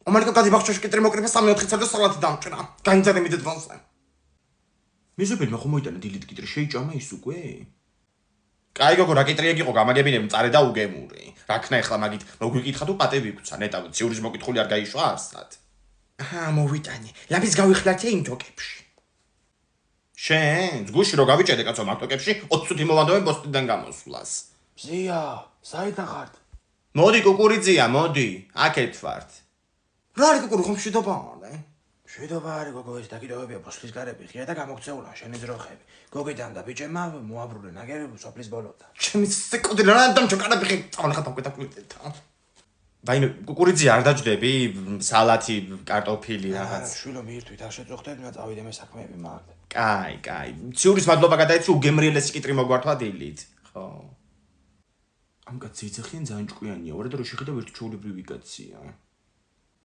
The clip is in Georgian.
Omar că bacșoși că trebuie să am eu trebuie să salată damcina. Ca înțeleg mi de dvansa. Mi se pel მახო მოიტანა დილით კიტრი შეიჭამა ის უკვე? კაი გოგო რა კიტრია გიყო გამაგებინე მწარე და უგემური. რა ქნა ეხლა მაგით მოგვიკითხა თუ პატები გვცა ნეტა ციურის მოკითხული არ გაიშვა არსად. აჰა მოვიტანე. ლაბის გავიხლათე იმ თოკებში. შენ ზგუში რო გავიჭედე კაცო მაგ თოკებში 20 წუთი მოვანდოვე ბოსტიდან გამოსვლას. ზია, საიდან ხართ? მოდი კუკურიძია, მოდი. აქეთ ვართ. რა არის კუკური ხომ შედობაა? შვიდობა არის გოგო ეს დაკიდოებია ბოსტის გარები ღია და გამოგწეულა შენი ძროხები. გოგიდან და ბიჭებმა მოაბრუნე ნაგებები სოფლის ბოლოდან. ჩემი სეკონდი რა დამჭო კანაფი წავნა ხატავკეთა კულტეთა. დაინო კუკურიძია არ დაჯდები სალათი კარტოფილი რაღაც. შვილო მიირთვით არ შეწუხდეთ მე წავიდე მე საქმეები მაგდ. კაი. ციურის მადლობა გადაეცი უგემრიელესი კიტრი მოგვართვა დილით. ხო. ამ კაცი იძახიან ძალიან ჭკვიანია, ვარ და რო შეხედავ ერთ ჩაულებრივი კაცია.